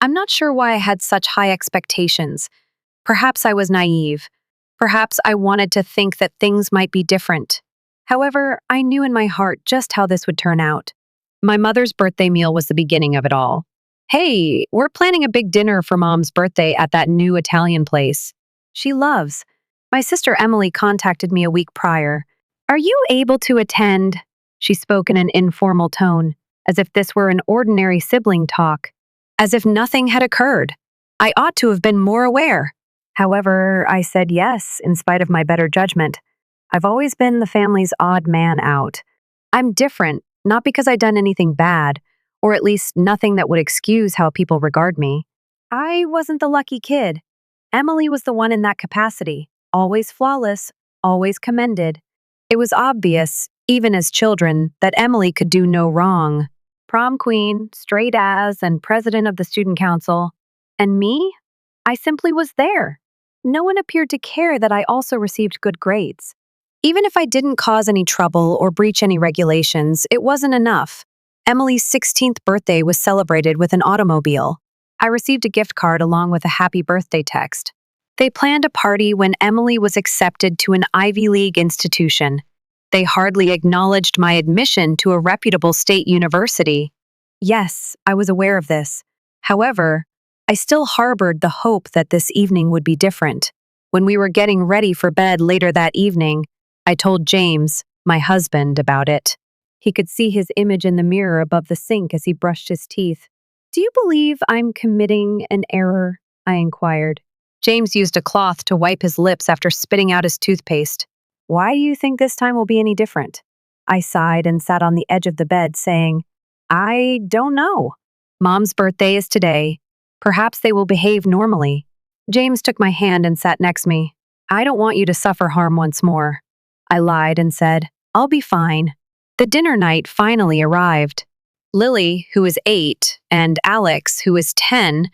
I'm not sure why I had such high expectations. Perhaps I was naive. Perhaps I wanted to think that things might be different. However, I knew in my heart just how this would turn out. My mother's birthday meal was the beginning of it all. Hey, we're planning a big dinner for Mom's birthday at that new Italian place she loves. My sister Emily contacted me a week prior. Are you able to attend? She spoke in an informal tone, as if this were an ordinary sibling talk, as if nothing had occurred. I ought to have been more aware. However, I said yes, in spite of my better judgment. I've always been the family's odd man out. I'm different, not because I'd done anything bad, or at least nothing that would excuse how people regard me. I wasn't the lucky kid. Emily was the one in that capacity, always flawless, always commended. It was obvious, even as children, that Emily could do no wrong. Prom queen, straight as, and president of the student council. And me? I simply was there. No one appeared to care that I also received good grades. Even if I didn't cause any trouble or breach any regulations, it wasn't enough. Emily's 16th birthday was celebrated with an automobile. I received a gift card along with a happy birthday text. They planned a party when Emily was accepted to an Ivy League institution. They hardly acknowledged my admission to a reputable state university. Yes, I was aware of this. However, I still harbored the hope that this evening would be different. When we were getting ready for bed later that evening, I told James, my husband, about it. He could see his image in the mirror above the sink as he brushed his teeth. Do you believe I'm committing an error? I inquired. James used a cloth to wipe his lips after spitting out his toothpaste. Why do you think this time will be any different? I sighed and sat on the edge of the bed, saying, I don't know. Mom's birthday is today. Perhaps they will behave normally. James took my hand and sat next to me. I don't want you to suffer harm once more. I lied and said, I'll be fine. The dinner night finally arrived. Lily, who is 8, and Alex, who is 10,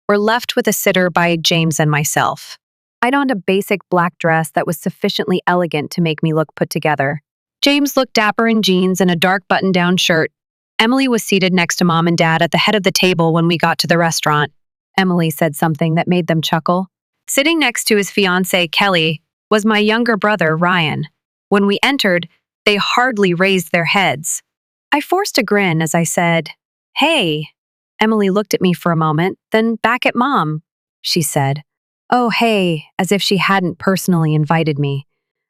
were left with a sitter by James and myself. I donned a basic black dress that was sufficiently elegant to make me look put together. James looked dapper in jeans and a dark button-down shirt. Emily was seated next to Mom and Dad at the head of the table when we got to the restaurant. Emily said something that made them chuckle. Sitting next to his fiancée, Kelly, was my younger brother, Ryan. When we entered, they hardly raised their heads. I forced a grin as I said, Hey. Emily looked at me for a moment, then back at Mom. She said, Oh, hey, as if she hadn't personally invited me.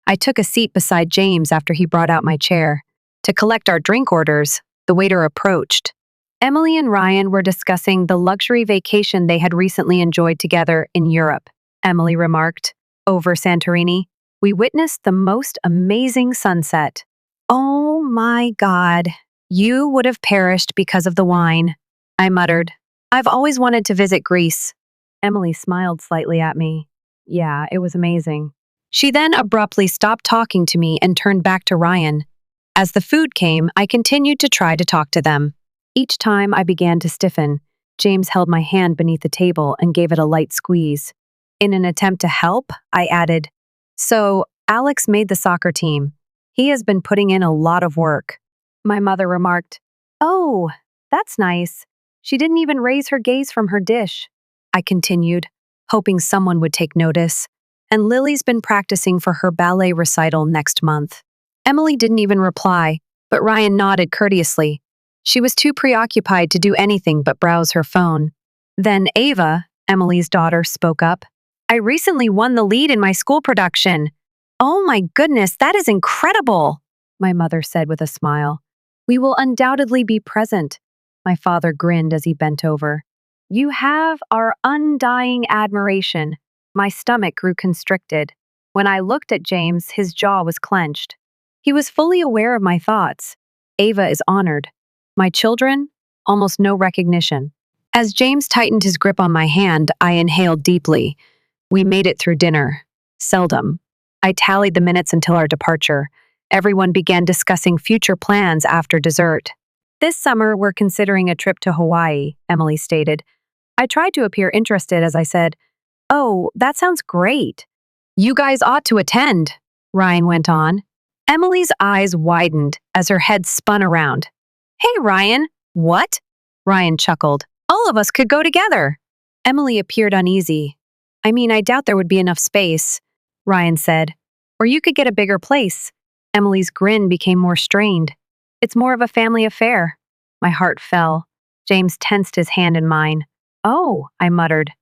I took a seat beside James after he brought out my chair. To collect our drink orders, the waiter approached. Emily and Ryan were discussing the luxury vacation they had recently enjoyed together in Europe. Emily remarked, Over Santorini, we witnessed the most amazing sunset. Oh my God, you would have perished because of the wine, I muttered. I've always wanted to visit Greece. Emily smiled slightly at me. Yeah, it was amazing. She then abruptly stopped talking to me and turned back to Ryan. As the food came, I continued to try to talk to them. Each time I began to stiffen, James held my hand beneath the table and gave it a light squeeze. In an attempt to help, I added, So, Alex made the soccer team. He has been putting in a lot of work. My mother remarked, Oh, that's nice. She didn't even raise her gaze from her dish. I continued, hoping someone would take notice. And Lily's been practicing for her ballet recital next month. Emily didn't even reply, but Ryan nodded courteously. She was too preoccupied to do anything but browse her phone. Then Ava, Emily's daughter, spoke up. I recently won the lead in my school production. Oh my goodness, that is incredible, my mother said with a smile. We will undoubtedly be present. My father grinned as he bent over. You have our undying admiration. My stomach grew constricted. When I looked at James, his jaw was clenched. He was fully aware of my thoughts. Ava is honored. My children? Almost no recognition. As James tightened his grip on my hand, I inhaled deeply. We made it through dinner. Seldom. I tallied the minutes until our departure. Everyone began discussing future plans after dessert. This summer, we're considering a trip to Hawaii, Emily stated. I tried to appear interested as I said, Oh, that sounds great. You guys ought to attend, Ryan went on. Emily's eyes widened as her head spun around. Hey, Ryan. What? Ryan chuckled. I'll all of us could go together. Emily appeared uneasy. I mean, I doubt there would be enough space, Ryan said. Or you could get a bigger place. Emily's grin became more strained. It's more of a family affair. My heart fell. James tensed his hand in mine. Oh, I muttered.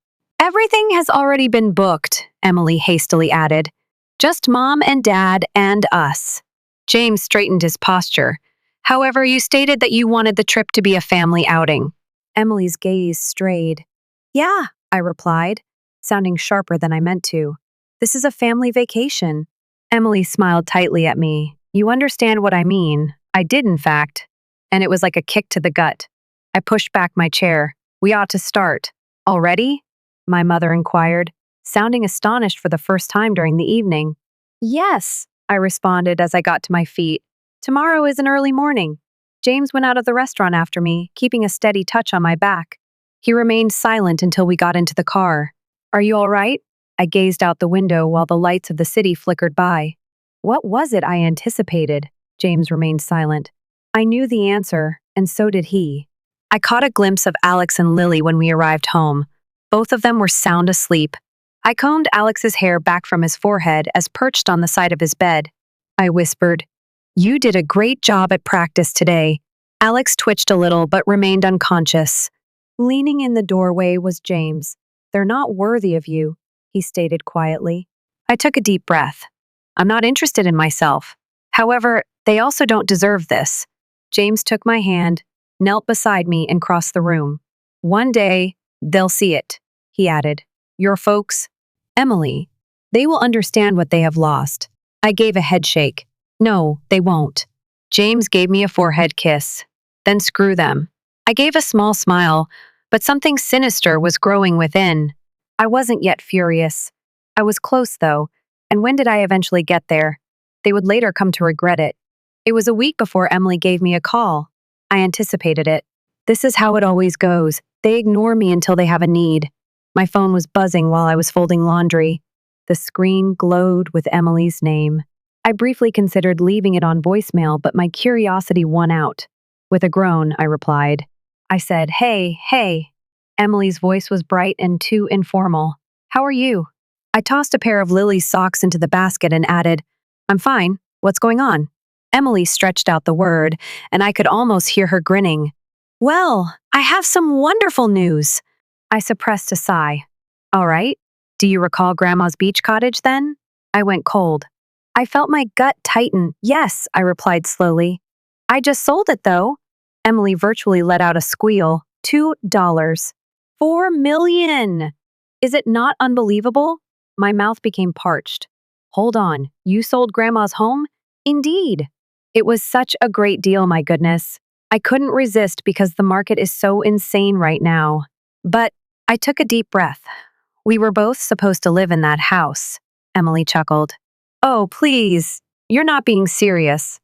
Everything has already been booked, Emily hastily added. Just Mom and Dad and us. James straightened his posture. However, you stated that you wanted the trip to be a family outing. Emily's gaze strayed. Yeah, I replied, sounding sharper than I meant to. This is a family vacation. Emily smiled tightly at me. You understand what I mean. I did, in fact. And it was like a kick to the gut. I pushed back my chair. We ought to start. Already? My mother inquired, sounding astonished for the first time during the evening. Yes, I responded as I got to my feet. Tomorrow is an early morning. James went out of the restaurant after me, keeping a steady touch on my back. He remained silent until we got into the car. Are you all right? I gazed out the window while the lights of the city flickered by. What was it I anticipated? James remained silent. I knew the answer, and so did he. I caught a glimpse of Alex and Lily when we arrived home. Both of them were sound asleep. I combed Alex's hair back from his forehead as perched on the side of his bed. I whispered, You did a great job at practice today. Alex twitched a little but remained unconscious. Leaning in the doorway was James. They're not worthy of you, he stated quietly. I took a deep breath. I'm not interested in myself. However, they also don't deserve this. James took my hand, knelt beside me, and crossed the room. One day, they'll see it, he added. Your folks, Emily, they will understand what they have lost. I gave a head shake. No, they won't. James gave me a forehead kiss. Then screw them. I gave a small smile, but something sinister was growing within. I wasn't yet furious. I was close, though, and when did I eventually get there? They would later come to regret it. It was a week before Emily gave me a call. I anticipated it. This is how it always goes. They ignore me until they have a need. My phone was buzzing while I was folding laundry. The screen glowed with Emily's name. I briefly considered leaving it on voicemail, but my curiosity won out. With a groan, I replied. I said, Hey. Emily's voice was bright and too informal. How are you? I tossed a pair of Lily's socks into the basket and added, I'm fine. What's going on? Emily stretched out the word, and I could almost hear her grinning. Well, I have some wonderful news. I suppressed a sigh. All right. Do you recall Grandma's beach cottage then? I went cold. I felt my gut tighten. Yes, I replied slowly. I just sold it, though. Emily virtually let out a squeal. $2. 4 million! Is it not unbelievable? My mouth became parched. Hold on, you sold Grandma's home? Indeed. It was such a great deal, my goodness. I couldn't resist because the market is so insane right now. But I took a deep breath. We were both supposed to live in that house. Emily chuckled. Oh, please. You're not being serious.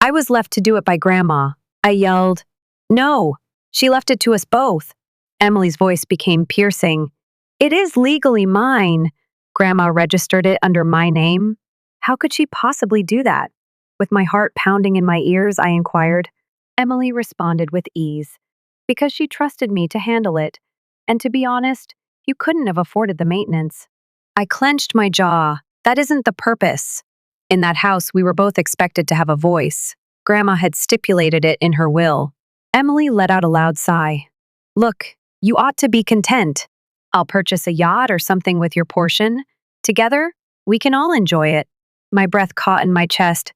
I was left to do it by Grandma. I yelled. No, she left it to us both. Emily's voice became piercing. It is legally mine. Grandma registered it under my name. How could she possibly do that? With my heart pounding in my ears, I inquired. Emily responded with ease. Because she trusted me to handle it. And to be honest, you couldn't have afforded the maintenance. I clenched my jaw. That isn't the purpose. In that house, we were both expected to have a voice. Grandma had stipulated it in her will. Emily let out a loud sigh. Look, you ought to be content. I'll purchase a yacht or something with your portion. Together, we can all enjoy it. My breath caught in my chest.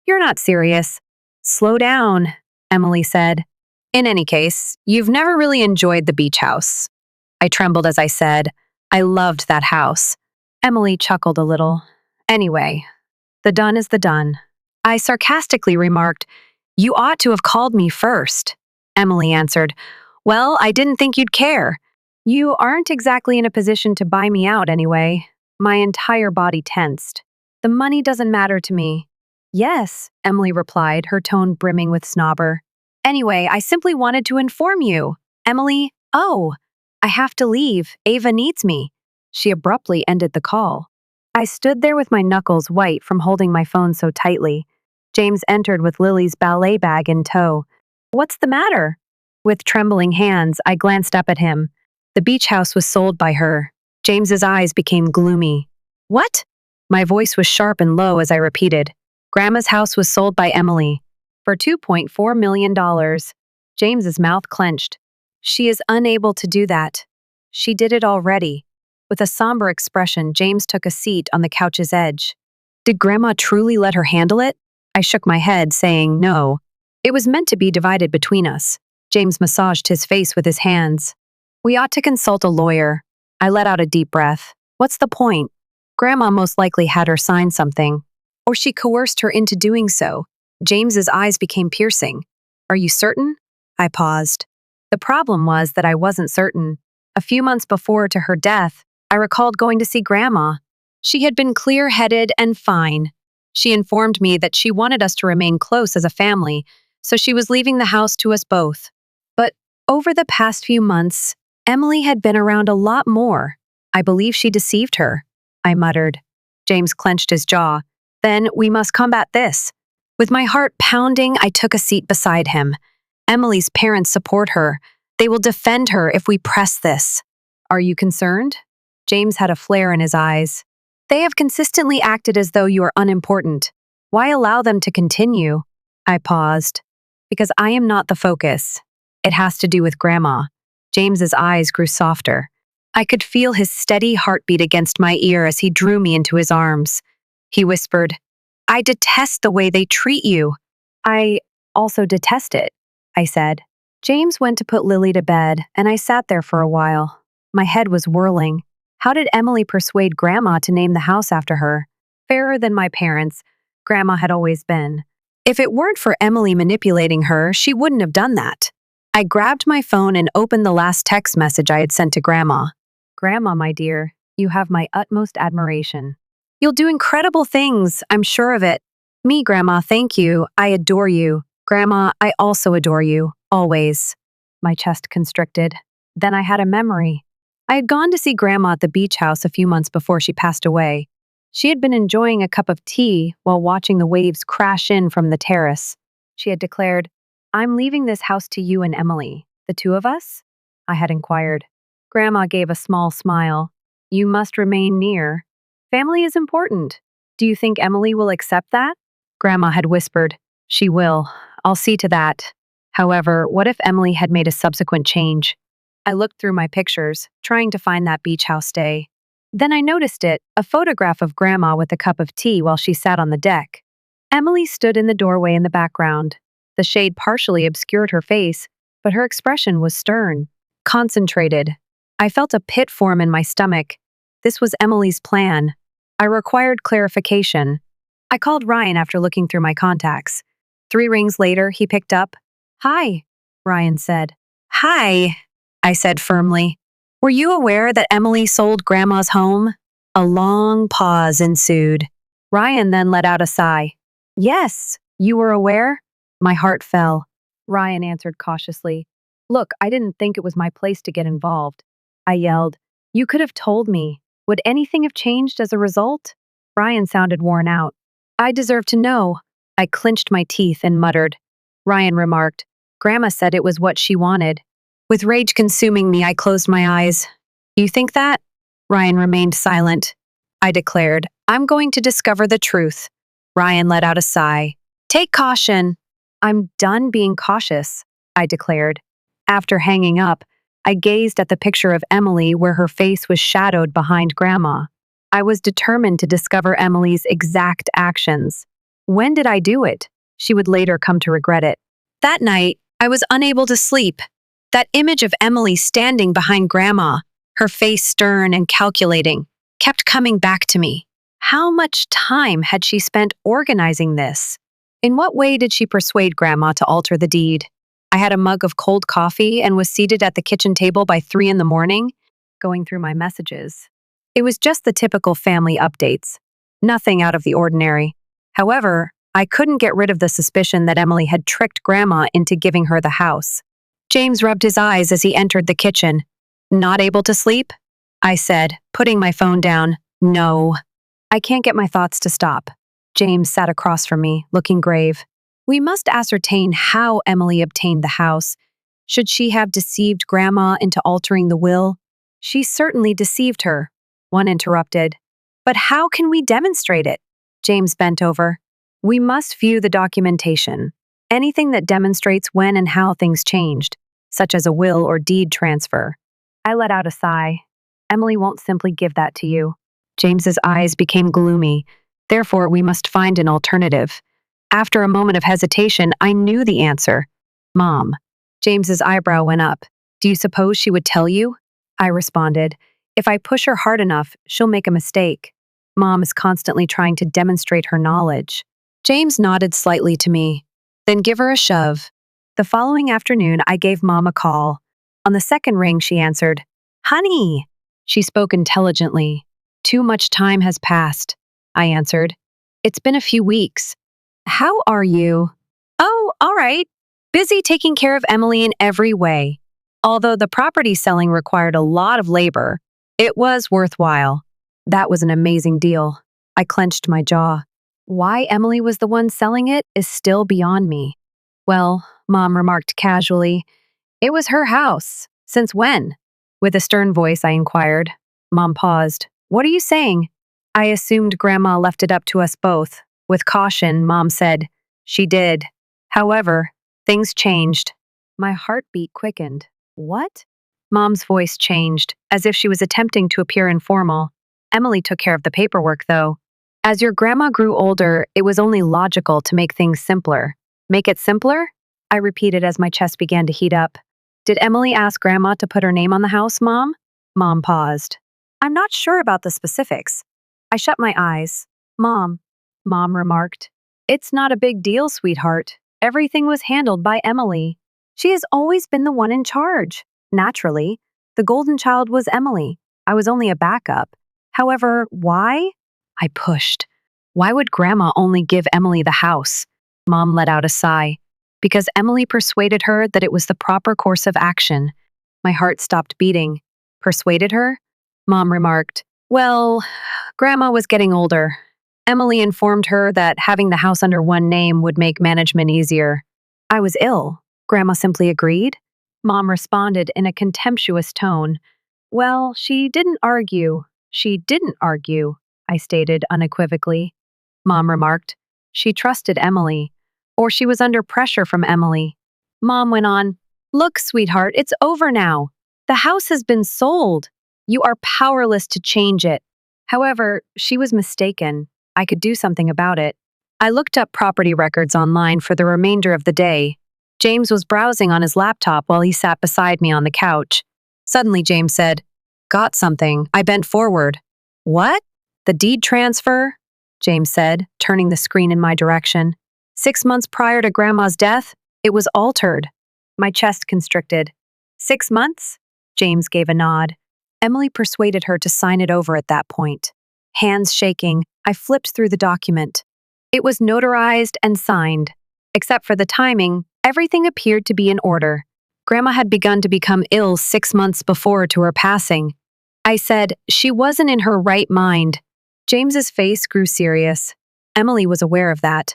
You're not serious. Slow down, Emily said. In any case, you've never really enjoyed the beach house. I trembled as I said, I loved that house. Emily chuckled a little. Anyway, the done is the done. I sarcastically remarked, You ought to have called me first. Emily answered, Well, I didn't think you'd care. You aren't exactly in a position to buy me out anyway. My entire body tensed. The money doesn't matter to me. Yes, Emily replied, her tone brimming with snobber. Anyway, I simply wanted to inform you. Emily, I have to leave. Ava needs me. She abruptly ended the call. I stood there with my knuckles white from holding my phone so tightly. James entered with Lily's ballet bag in tow. What's the matter? With trembling hands, I glanced up at him. The beach house was sold by her. James's eyes became gloomy. What? My voice was sharp and low as I repeated. Grandma's house was sold by Emily for $2.4 million. James's mouth clenched. She is unable to do that. She did it already. With a somber expression, James took a seat on the couch's edge. Did Grandma truly let her handle it? I shook my head, saying no. It was meant to be divided between us. James massaged his face with his hands. We ought to consult a lawyer. I let out a deep breath. What's the point? Grandma most likely had her sign something. Or she coerced her into doing so. James's eyes became piercing. Are you certain? I paused. The problem was that I wasn't certain. A few months before to her death, I recalled going to see Grandma. She had been clear-headed and fine. She informed me that she wanted us to remain close as a family, so she was leaving the house to us both. But over the past few months, Emily had been around a lot more. I believe she deceived her, I muttered. James clenched his jaw. Then we must combat this. With my heart pounding, I took a seat beside him. Emily's parents support her. They will defend her if we press this. Are you concerned? James had a flare in his eyes. They have consistently acted as though you are unimportant. Why allow them to continue? I paused. Because I am not the focus. It has to do with Grandma. James's eyes grew softer. I could feel his steady heartbeat against my ear as he drew me into his arms. He whispered, I detest the way they treat you. I also detest it, I said. James went to put Lily to bed, and I sat there for a while. My head was whirling. How did Emily persuade Grandma to name the house after her? Fairer than my parents, Grandma had always been. If it weren't for Emily manipulating her, she wouldn't have done that. I grabbed my phone and opened the last text message I had sent to Grandma. Grandma, my dear, you have my utmost admiration. You'll do incredible things, I'm sure of it. Me, Grandma, thank you. I adore you. Grandma, I also adore you. Always. My chest constricted. Then I had a memory. I had gone to see Grandma at the beach house a few months before she passed away. She had been enjoying a cup of tea while watching the waves crash in from the terrace. She had declared, I'm leaving this house to you and Emily. The two of us? I had inquired. Grandma gave a small smile. You must remain near. Family is important. Do you think Emily will accept that? Grandma had whispered, She will. I'll see to that. However, what if Emily had made a subsequent change? I looked through my pictures, trying to find that beach house day. Then I noticed it, a photograph of Grandma with a cup of tea while she sat on the deck. Emily stood in the doorway in the background. The shade partially obscured her face, but her expression was stern, concentrated. I felt a pit form in my stomach. This was Emily's plan. I required clarification. I called Ryan after looking through my contacts. 3 rings later, he picked up. Hi, Ryan said. Hi, I said firmly. Were you aware that Emily sold Grandma's home? A long pause ensued. Ryan then let out a sigh. Yes, you were aware? My heart fell. Ryan answered cautiously. Look, I didn't think it was my place to get involved. I yelled. You could have told me. Would anything have changed as a result? Ryan sounded worn out. I deserve to know. I clenched my teeth and muttered. Ryan remarked. Grandma said it was what she wanted. With rage consuming me, I closed my eyes. You think that? Ryan remained silent. I declared, I'm going to discover the truth. Ryan let out a sigh. Take caution. I'm done being cautious, I declared. After hanging up, I gazed at the picture of Emily where her face was shadowed behind Grandma. I was determined to discover Emily's exact actions. When did I do it? She would later come to regret it. That night, I was unable to sleep. That image of Emily standing behind Grandma, her face stern and calculating, kept coming back to me. How much time had she spent organizing this? In what way did she persuade Grandma to alter the deed? I had a mug of cold coffee and was seated at the kitchen table by 3 a.m, going through my messages. It was just the typical family updates. Nothing out of the ordinary. However, I couldn't get rid of the suspicion that Emily had tricked Grandma into giving her the house. James rubbed his eyes as he entered the kitchen. Not able to sleep? I said, putting my phone down. No. I can't get my thoughts to stop. James sat across from me, looking grave. We must ascertain how Emily obtained the house. Should she have deceived Grandma into altering the will? She certainly deceived her, one interrupted. But how can we demonstrate it? James bent over. We must view the documentation. Anything that demonstrates when and how things changed, such as a will or deed transfer. I let out a sigh. Emily won't simply give that to you. James's eyes became gloomy. Therefore, we must find an alternative. After a moment of hesitation, I knew the answer. Mom. James's eyebrow went up. Do you suppose she would tell you? I responded. If I push her hard enough, she'll make a mistake. Mom is constantly trying to demonstrate her knowledge. James nodded slightly to me. Then give her a shove. The following afternoon, I gave Mom a call. On the second ring, she answered, Honey! She spoke intelligently. Too much time has passed, I answered. It's been a few weeks. How are you? Oh, all right. Busy taking care of Emily in every way. Although the property selling required a lot of labor, it was worthwhile. That was an amazing deal. I clenched my jaw. Why Emily was the one selling it is still beyond me. Well, Mom remarked casually, it was her house. Since when? With a stern voice, I inquired. Mom paused. What are you saying? I assumed Grandma left it up to us both. With caution, Mom said, she did. However, things changed. My heartbeat quickened. What? Mom's voice changed, as if she was attempting to appear informal. Emily took care of the paperwork, though. As your grandma grew older, it was only logical to make things simpler. Make it simpler? I repeated as my chest began to heat up. Did Emily ask Grandma to put her name on the house, Mom? Mom paused. I'm not sure about the specifics. I shut my eyes. Mom remarked. It's not a big deal, sweetheart. Everything was handled by Emily. She has always been the one in charge. Naturally, the golden child was Emily. I was only a backup. However, why? I pushed. Why would Grandma only give Emily the house? Mom let out a sigh. Because Emily persuaded her that it was the proper course of action. My heart stopped beating. Persuaded her? Mom remarked. Well, Grandma was getting older. Emily informed her that having the house under one name would make management easier. I was ill. Grandma simply agreed. Mom responded in a contemptuous tone. Well, she didn't argue. She didn't argue, I stated unequivocally. Mom remarked. She trusted Emily. Or she was under pressure from Emily. Mom went on. Look, sweetheart, it's over now. The house has been sold. You are powerless to change it. However, she was mistaken. I could do something about it. I looked up property records online for the remainder of the day. James was browsing on his laptop while he sat beside me on the couch. Suddenly, James said, Got something. I bent forward. What? The deed transfer? James said, turning the screen in my direction. 6 months prior to Grandma's death, it was altered. My chest constricted. 6 months? James gave a nod. Emily persuaded her to sign it over at that point. Hands shaking, I flipped through the document. It was notarized and signed. Except for the timing, everything appeared to be in order. Grandma had begun to become ill 6 months before to her passing. I said, she wasn't in her right mind. James's face grew serious. Emily was aware of that.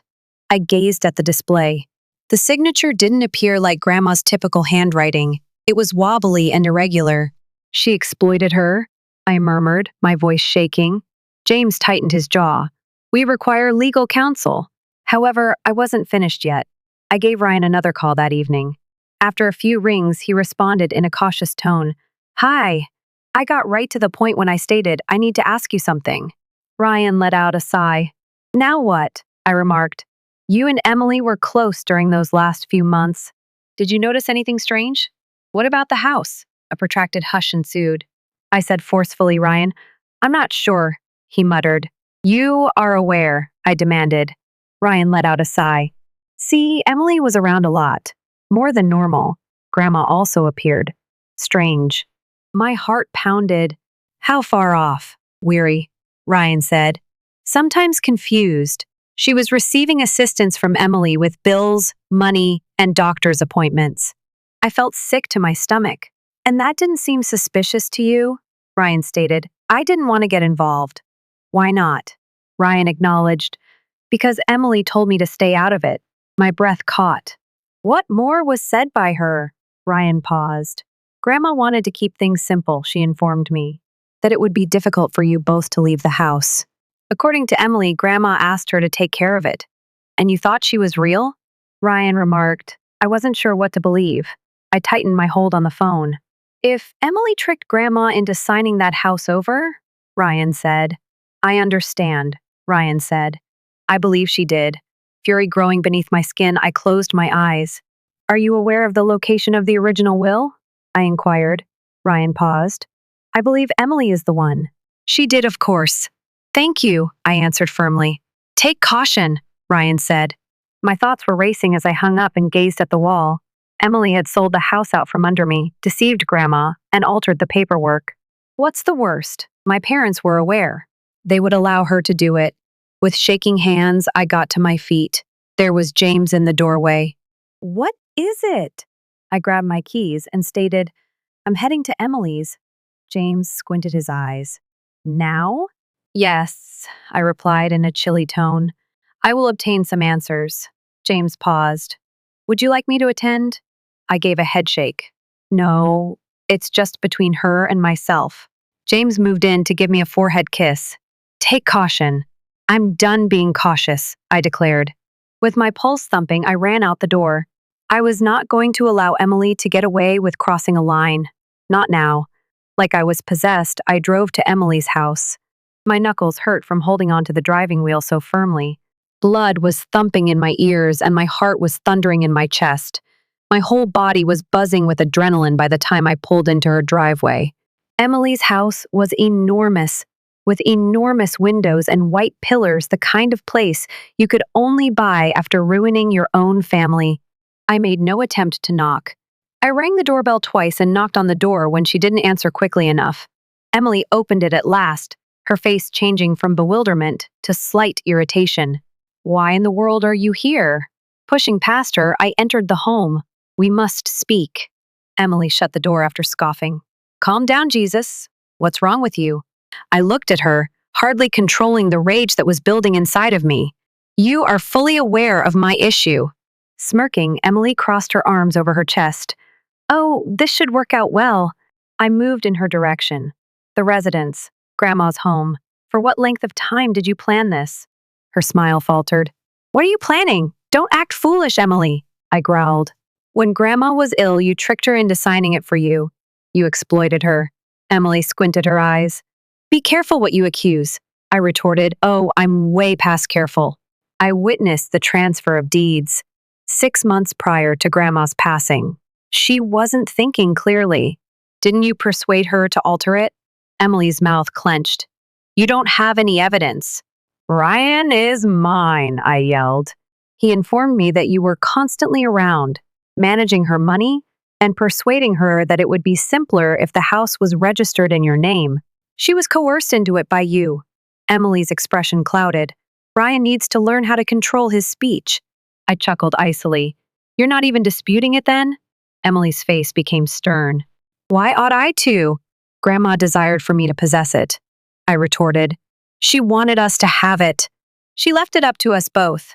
I gazed at the display. The signature didn't appear like Grandma's typical handwriting. It was wobbly and irregular. She exploited her, I murmured, my voice shaking. James tightened his jaw. We require legal counsel. However, I wasn't finished yet. I gave Ryan another call that evening. After a few rings, he responded in a cautious tone. Hi. I got right to the point when I stated, I need to ask you something. Ryan let out a sigh. Now what? I remarked. You and Emily were close during those last few months. Did you notice anything strange? What about the house? A protracted hush ensued. I said forcefully, Ryan, I'm not sure, he muttered. You are aware, I demanded. Ryan let out a sigh. See, Emily was around a lot. More than normal. Grandma also appeared. Strange. My heart pounded. How far off? Weary, Ryan said. Sometimes confused. She was receiving assistance from Emily with bills, money, and doctor's appointments. I felt sick to my stomach. And that didn't seem suspicious to you? Ryan stated. I didn't want to get involved. Why not? Ryan acknowledged. Because Emily told me to stay out of it. My breath caught. What more was said by her? Ryan paused. Grandma wanted to keep things simple, she informed me. That it would be difficult for you both to leave the house. According to Emily, Grandma asked her to take care of it. And you thought she was real? Ryan remarked. I wasn't sure what to believe. I tightened my hold on the phone. If Emily tricked Grandma into signing that house over, Ryan said. I understand, Ryan said. I believe she did. Fury growing beneath my skin, I closed my eyes. Are you aware of the location of the original will? I inquired. Ryan paused. I believe Emily is the one. She did, of course. Thank you, I answered firmly. Take caution, Ryan said. My thoughts were racing as I hung up and gazed at the wall. Emily had sold the house out from under me, deceived Grandma, and altered the paperwork. What's the worst? My parents were aware. They would allow her to do it. With shaking hands, I got to my feet. There was James in the doorway. What is it? I grabbed my keys and stated, I'm heading to Emily's. James squinted his eyes. Now? Yes, I replied in a chilly tone. I will obtain some answers. James paused. Would you like me to attend? I gave a headshake. No, it's just between her and myself. James moved in to give me a forehead kiss. Take caution. I'm done being cautious, I declared. With my pulse thumping, I ran out the door. I was not going to allow Emily to get away with crossing a line. Not now. Like I was possessed, I drove to Emily's house. My knuckles hurt from holding onto the driving wheel so firmly. Blood was thumping in my ears and my heart was thundering in my chest. My whole body was buzzing with adrenaline by the time I pulled into her driveway. Emily's house was enormous, with enormous windows and white pillars, the kind of place you could only buy after ruining your own family. I made no attempt to knock. I rang the doorbell twice and knocked on the door when she didn't answer quickly enough. Emily opened it at last, her face changing from bewilderment to slight irritation. Why in the world are you here? Pushing past her, I entered the home. We must speak. Emily shut the door after scoffing. Calm down, Jesus. What's wrong with you? I looked at her, hardly controlling the rage that was building inside of me. You are fully aware of my issue. Smirking, Emily crossed her arms over her chest. Oh, this should work out well. I moved in her direction. The residence, Grandma's home. For what length of time did you plan this? Her smile faltered. What are you planning? Don't act foolish, Emily, I growled. When Grandma was ill, you tricked her into signing it for you. You exploited her. Emily squinted her eyes. Be careful what you accuse, I retorted. Oh, I'm way past careful. I witnessed the transfer of deeds 6 months prior to Grandma's passing. She wasn't thinking clearly. Didn't you persuade her to alter it? Emily's mouth clenched. You don't have any evidence. Ryan is mine, I yelled. He informed me that you were constantly around, managing her money and persuading her that it would be simpler if the house was registered in your name. She was coerced into it by you. Emily's expression clouded. Ryan needs to learn how to control his speech. I chuckled icily. You're not even disputing it then? Emily's face became stern. Why ought I to? Grandma desired for me to possess it. I retorted. She wanted us to have it. She left it up to us both.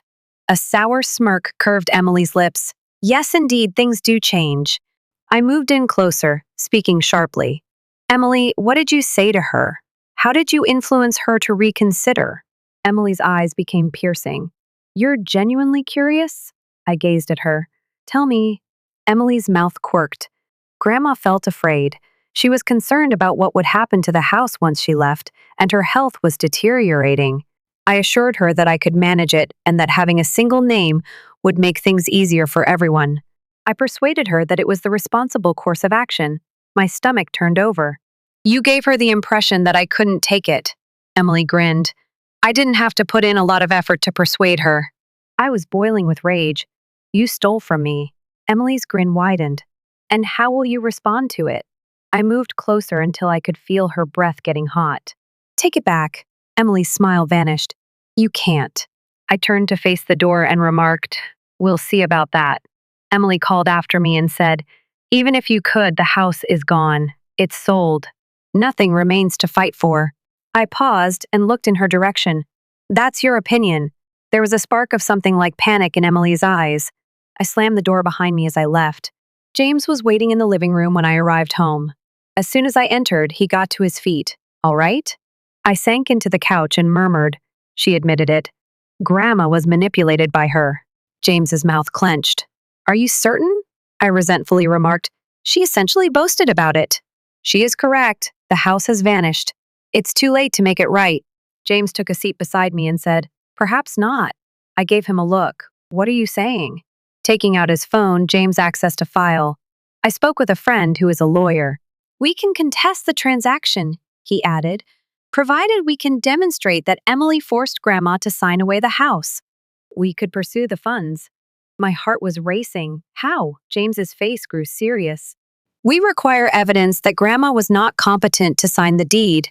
A sour smirk curved Emily's lips. Yes, indeed, things do change. I moved in closer, speaking sharply. Emily, what did you say to her? How did you influence her to reconsider? Emily's eyes became piercing. You're genuinely curious? I gazed at her. Tell me. Emily's mouth quirked. Grandma felt afraid. She was concerned about what would happen to the house once she left, and her health was deteriorating. I assured her that I could manage it and that having a single name would make things easier for everyone. I persuaded her that it was the responsible course of action. My stomach turned over. You gave her the impression that I couldn't take it. Emily grinned. I didn't have to put in a lot of effort to persuade her. I was boiling with rage. You stole from me. Emily's grin widened. And how will you respond to it? I moved closer until I could feel her breath getting hot. Take it back. Emily's smile vanished. You can't. I turned to face the door and remarked, We'll see about that. Emily called after me and said, Even if you could, the house is gone. It's sold. Nothing remains to fight for. I paused and looked in her direction. That's your opinion. There was a spark of something like panic in Emily's eyes. I slammed the door behind me as I left. James was waiting in the living room when I arrived home. As soon as I entered, he got to his feet. All right? I sank into the couch and murmured. She admitted it. Grandma was manipulated by her. James's mouth clenched. Are you certain? I resentfully remarked. She essentially boasted about it. She is correct. The house has vanished. It's too late to make it right. James took a seat beside me and said, Perhaps not. I gave him a look. What are you saying? Taking out his phone, James accessed a file. I spoke with a friend who is a lawyer. We can contest the transaction, he added, provided we can demonstrate that Emily forced Grandma to sign away the house. We could pursue the funds. My heart was racing. How? James's face grew serious. We require evidence that Grandma was not competent to sign the deed.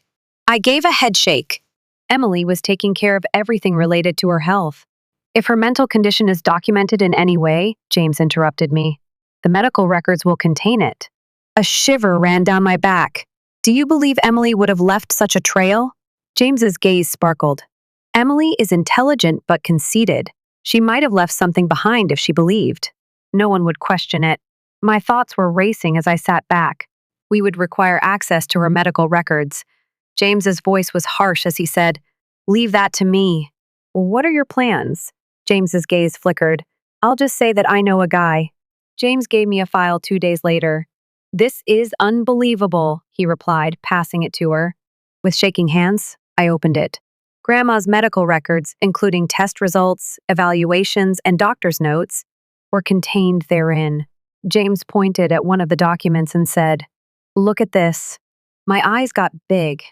I gave a headshake. Emily was taking care of everything related to her health. If her mental condition is documented in any way, James interrupted me, the medical records will contain it. A shiver ran down my back. Do you believe Emily would have left such a trail? James's gaze sparkled. Emily is intelligent but conceited. She might have left something behind if she believed. No one would question it. My thoughts were racing as I sat back. We would require access to her medical records. James's voice was harsh as he said, Leave that to me. What are your plans? James's gaze flickered. I'll just say that I know a guy. James gave me a file 2 days later. This is unbelievable, he replied, passing it to her. With shaking hands, I opened it. Grandma's medical records, including test results, evaluations, and doctor's notes, were contained therein. James pointed at one of the documents and said, Look at this. My eyes got big.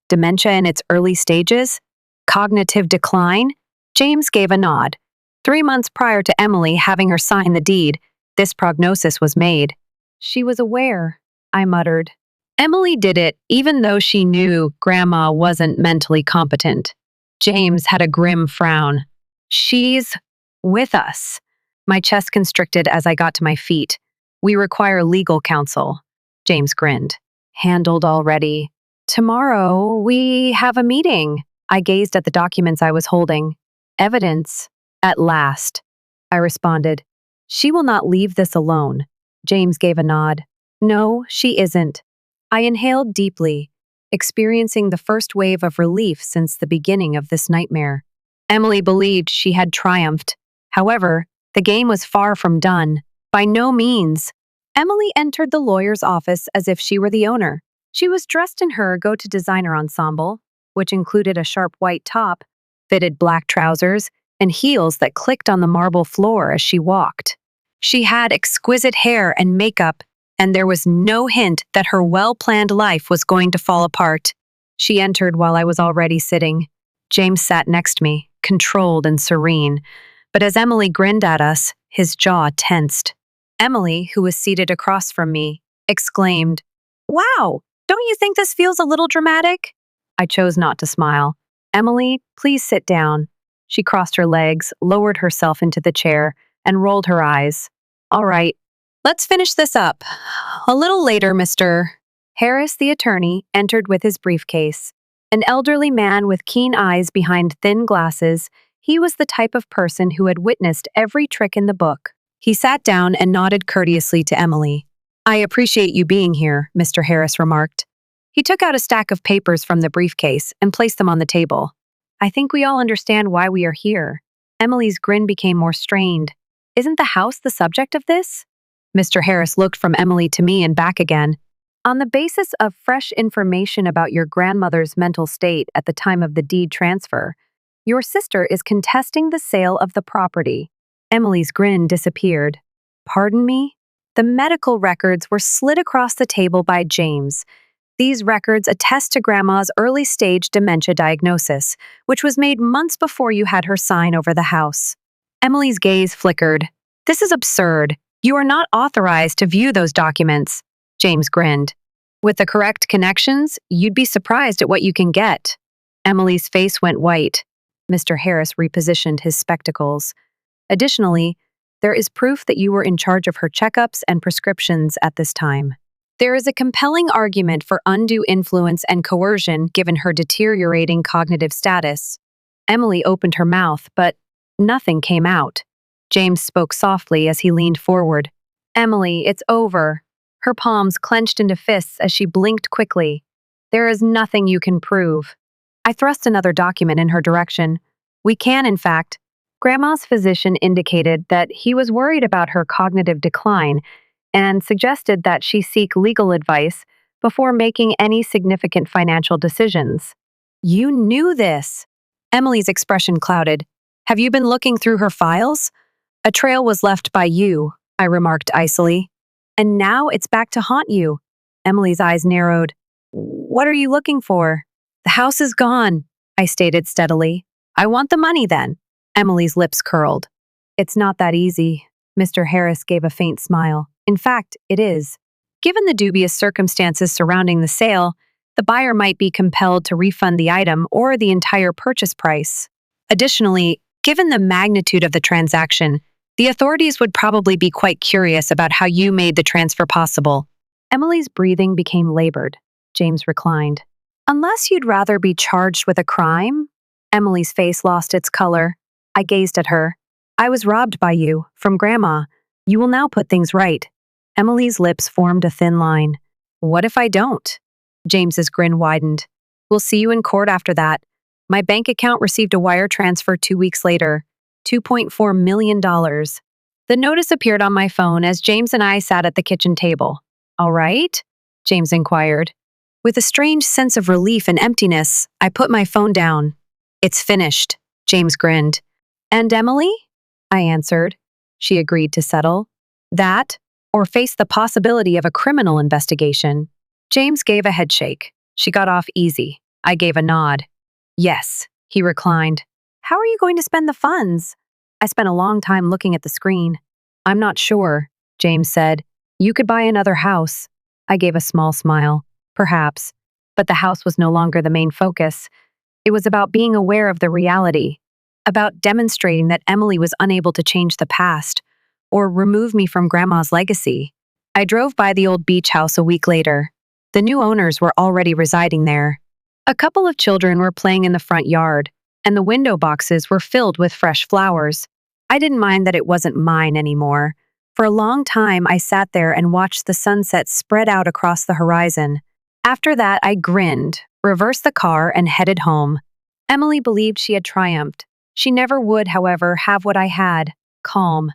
Dementia in its early stages? Cognitive decline? James gave a nod. 3 months prior to Emily having her sign the deed, this prognosis was made. She was aware, I muttered. Emily did it even though she knew Grandma wasn't mentally competent. James had a grim frown. She's with us. My chest constricted as I got to my feet. We require legal counsel. James grinned. Handled already. Tomorrow, we have a meeting. I gazed at the documents I was holding. Evidence. At last. I responded. She will not leave this alone. James gave a nod. No, she isn't. I inhaled deeply, experiencing the first wave of relief since the beginning of this nightmare. Emily believed she had triumphed. However, the game was far from done. By no means. Emily entered the lawyer's office as if she were the owner. She was dressed in her go-to designer ensemble, which included a sharp white top, fitted black trousers, and heels that clicked on the marble floor as she walked. She had exquisite hair and makeup, and there was no hint that her well-planned life was going to fall apart. She entered while I was already sitting. James sat next to me, controlled and serene, but as Emily grinned at us, his jaw tensed. Emily, who was seated across from me, exclaimed, Wow, don't you think this feels a little dramatic? I chose not to smile. Emily, please sit down. She crossed her legs, lowered herself into the chair, and rolled her eyes. All right, let's finish this up. A little later, Mr. Harris, the attorney, entered with his briefcase. An elderly man with keen eyes behind thin glasses, he was the type of person who had witnessed every trick in the book. He sat down and nodded courteously to Emily. I appreciate you being here, Mr. Harris remarked. He took out a stack of papers from the briefcase and placed them on the table. I think we all understand why we are here. Emily's grin became more strained. Isn't the house the subject of this? Mr. Harris looked from Emily to me and back again. On the basis of fresh information about your grandmother's mental state at the time of the deed transfer, your sister is contesting the sale of the property. Emily's grin disappeared. Pardon me? The medical records were slid across the table by James. These records attest to Grandma's early-stage dementia diagnosis, which was made months before you had her sign over the house. Emily's gaze flickered. This is absurd. You are not authorized to view those documents. James grinned. With the correct connections, you'd be surprised at what you can get. Emily's face went white. Mr. Harris repositioned his spectacles. Additionally, there is proof that you were in charge of her checkups and prescriptions at this time. There is a compelling argument for undue influence and coercion given her deteriorating cognitive status. Emily opened her mouth, but nothing came out. James spoke softly as he leaned forward. Emily, it's over. Her palms clenched into fists as she blinked quickly. There is nothing you can prove. I thrust another document in her direction. We can, in fact. Grandma's physician indicated that he was worried about her cognitive decline and suggested that she seek legal advice before making any significant financial decisions. You knew this. Emily's expression clouded. Have you been looking through her files? A trail was left by you, I remarked icily. And now it's back to haunt you. Emily's eyes narrowed. What are you looking for? The house is gone, I stated steadily. I want the money then. Emily's lips curled. It's not that easy. Mr. Harris gave a faint smile. In fact, it is. Given the dubious circumstances surrounding the sale, the buyer might be compelled to refund the item or the entire purchase price. Additionally, given the magnitude of the transaction, the authorities would probably be quite curious about how you made the transfer possible. Emily's breathing became labored. James reclined. Unless you'd rather be charged with a crime? Emily's face lost its color. I gazed at her. I was robbed by you, from Grandma. You will now put things right. Emily's lips formed a thin line. What if I don't? James's grin widened. We'll see you in court after that. My bank account received a wire transfer 2 weeks later. $2.4 million. The notice appeared on my phone as James and I sat at the kitchen table. All right? James inquired. With a strange sense of relief and emptiness, I put my phone down. It's finished, James grinned. And Emily? I answered. She agreed to settle. That, or face the possibility of a criminal investigation. James gave a headshake. She got off easy. I gave a nod. Yes, he reclined. How are you going to spend the funds? I spent a long time looking at the screen. I'm not sure, James said. You could buy another house. I gave a small smile. Perhaps. But the house was no longer the main focus. It was about being aware of the reality, about demonstrating that Emily was unable to change the past or remove me from Grandma's legacy. I drove by the old beach house a week later. The new owners were already residing there. A couple of children were playing in the front yard, and the window boxes were filled with fresh flowers. I didn't mind that it wasn't mine anymore. For a long time, I sat there and watched the sunset spread out across the horizon. After that, I grinned, reversed the car, and headed home. Emily believed she had triumphed. She never would, however, have what I had: calm.